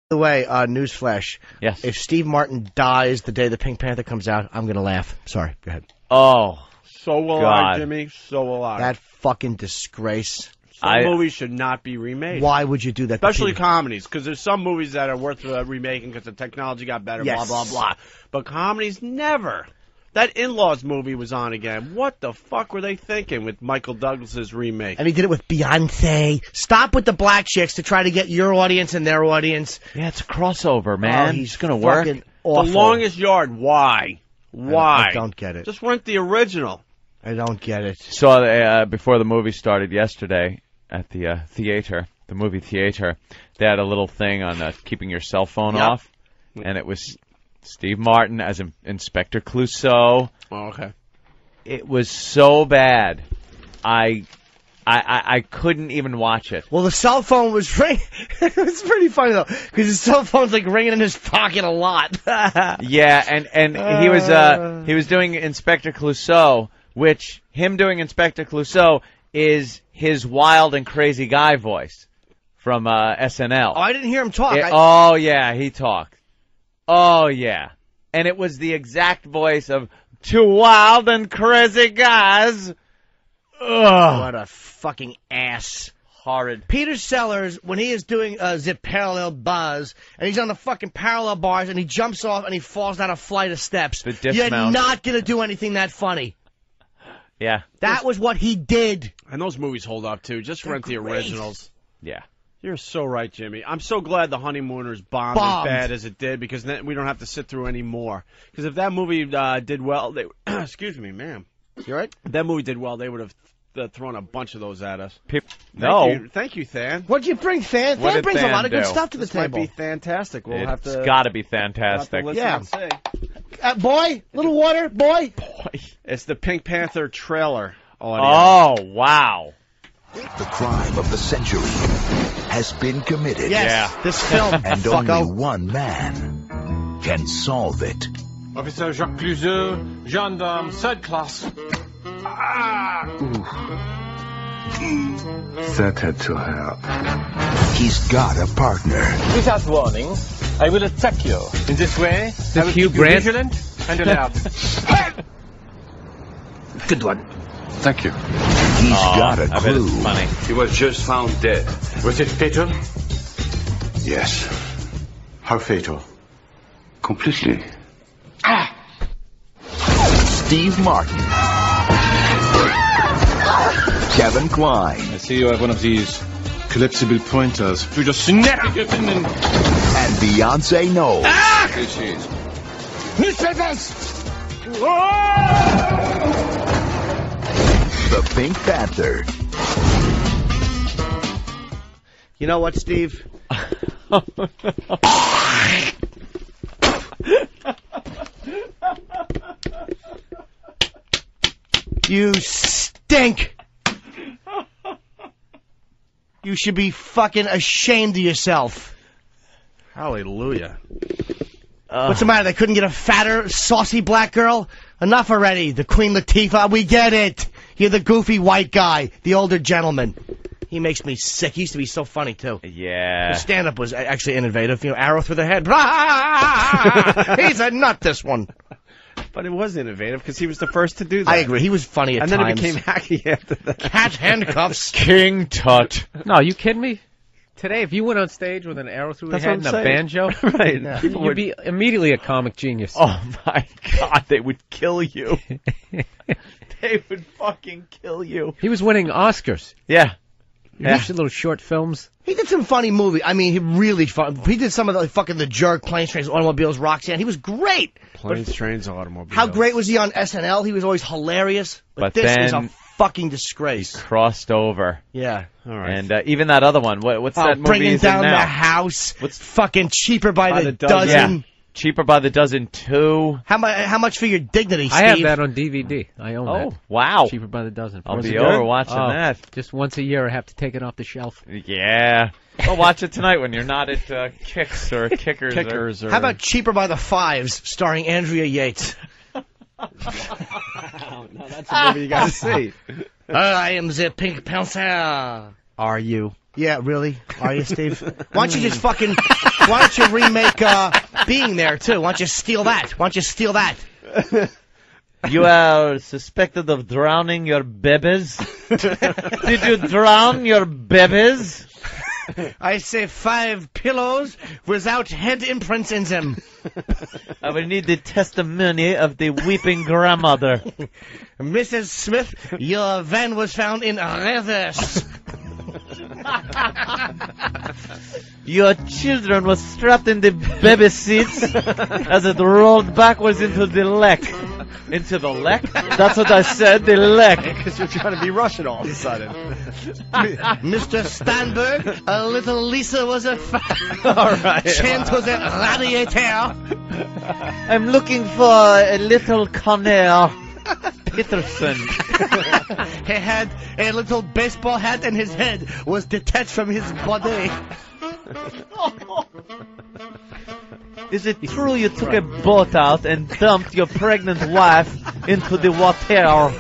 the way, newsflash. Yes. If Steve Martin dies the day the Pink Panther comes out, I'm gonna laugh. Sorry, go ahead. Oh, so will God. I, Jimmy. So will I. That fucking disgrace. Some movies should not be remade. Why would you do that? Especially comedies, because there's some movies that are worth remaking because the technology got better, Yes. blah, blah, blah. But comedies, never. That In-Laws movie was on again. What the fuck were they thinking with Michael Douglas's remake? And he did it with Beyonce. Stop with the black chicks to try to get your audience and their audience. Yeah, it's a crossover, man. He's going to work. Awful. The Longest Yard, why? Why? I don't get it. Just rent the original. I don't get it. Saw before the movie started yesterday at the theater, the movie theater, they had a little thing on keeping your cell phone off, and it was Steve Martin as Inspector Clouseau. Oh, okay. It was so bad. I couldn't even watch it. Well, the cell phone was ringing. It was pretty funny, though, because his cell phone's, like, ringing in his pocket a lot. Yeah, and he was doing Inspector Clouseau, which him doing Inspector Clouseau is his wild and crazy guy voice from SNL. Oh, I didn't hear him talk. Oh, yeah, he talked. Oh, yeah. And it was the exact voice of two wild and crazy guys. Ugh. What a fucking ass. Horrid. Peter Sellers, when he is doing the parallel buzz, and he's on the fucking parallel bars, and he jumps off and he falls down a flight of steps, you're not going to do anything that funny. Yeah. That was what he did. And those movies hold up, too. Just rent the originals. Yeah. You're so right, Jimmy. I'm so glad The Honeymooners bombed as bad as it did, because then we don't have to sit through any more. Because if that movie did well, excuse me, ma'am. You all right? If that movie did well, they would have thrown a bunch of those at us. Thank you, Than. What'd you bring, Than? Than brings a lot of good stuff to the table. Might be fantastic. It's got to be fantastic. We'll have to listen and see. Boy, little water, boy. It's the Pink Panther trailer audio. Oh, wow. The crime of the century has been committed. Yes, this film. And only one man can solve it. Officer Jacques Clouseau, gendarme, third class. That had to hurt. He's got a partner. Without warning, I will attack you. In this way, I will keep you vigilant and alert. Good one. Thank you. He's got a I bet clue. it's funny. He was just found dead. Was it fatal? Yes. How fatal? Completely. Steve Martin. Kevin Kline. I see you have one of these collapsible pointers. You just snap it open and Beyonce Knowles. Here she is. Newspapers! The Pink Panther. You know what, Steve? You stink! You should be fucking ashamed of yourself. Hallelujah. What's the matter? They couldn't get a fatter, saucy black girl? Enough already. The Queen Latifah. We get it. You're the goofy white guy, the older gentleman. He makes me sick. He used to be so funny, too. Yeah. His stand-up was actually innovative. You know, arrow through the head. He's a nut, this one. But it was innovative because he was the first to do that. I agree. He was funny at times. And then it became hacky after that. Cat handcuffs. King Tut. No, are you kidding me? Today, if you went on stage with an arrow through your head and a banjo, right? Yeah. You'd be immediately a comic genius. Oh, my God. They would kill you. They would fucking kill you. He was winning Oscars. Yeah. You watched the little short films. He did some funny movies. I mean, he really fun. He did some of the like, fucking The Jerk, Planes, Trains, Automobiles, Roxanne. He was great. Planes, Trains, Automobiles. How great was he on SNL? He was always hilarious. But this is a fucking disgrace. Crossed over. Yeah. All right. And even that other one. What's that movie? Bringing Down the House. What's fucking Cheaper by the Dozen? Yeah. Cheaper by the Dozen 2. How much for your dignity, Steve? I have that on DVD. I own that. Oh, wow. Cheaper by the Dozen. I'll be over watching that. Just once a year I have to take it off the shelf. Yeah. Well, watch it tonight when you're not at Kicks or Kickers. How about Cheaper by the Fives, starring Andrea Yates? No, that's a movie you got to see. I am the Pink Panther. Are you? Yeah, really? Are you, Steve? Why don't you just fucking... Why don't you remake Being There, too? Why don't you steal that? Why don't you steal that? You are suspected of drowning your babies? Did you drown your babies? I say 5 pillows without head imprints in them. I will need the testimony of the weeping grandmother. Mrs. Smith, your van was found in reverse. Your children were strapped in the baby seats as it rolled backwards into the lake. Into the lek? That's what I said, the lek. Because you're trying to be Russian all of a sudden. Mr. Steinberg, a little Lisa was a All right. chain to the radiator. I'm looking for a little Connor Peterson. He had a little baseball hat and his head was detached from his body. Is it true you took a boat out and dumped your pregnant wife into the water?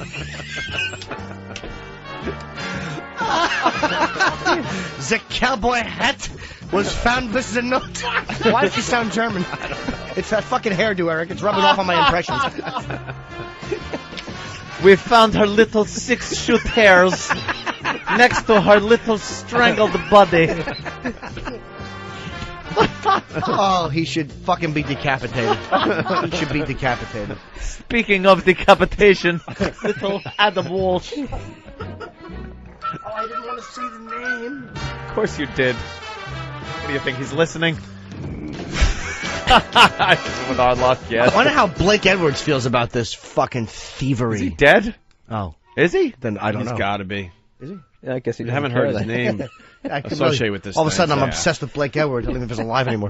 The cowboy hat was found with the note. Why does she sound German? It's that fucking hairdo, Eric. It's rubbing off on my impressions. We found her little 6-shoot hairs next to her little strangled body. Oh, he should fucking be decapitated. He should be decapitated. Speaking of decapitation, little Adam Walsh. Oh, I didn't want to say the name. Of course you did. What do you think, he's listening? With our luck, yes. I wonder how Blake Edwards feels about this fucking thievery. Is he dead? Oh. Is he? Then I don't know. He's got to be. Is he? Yeah, I guess You haven't heard his name I can associated with this All of a thing, sudden, so I'm yeah. obsessed with Blake Edwards. I don't even know if he's alive anymore.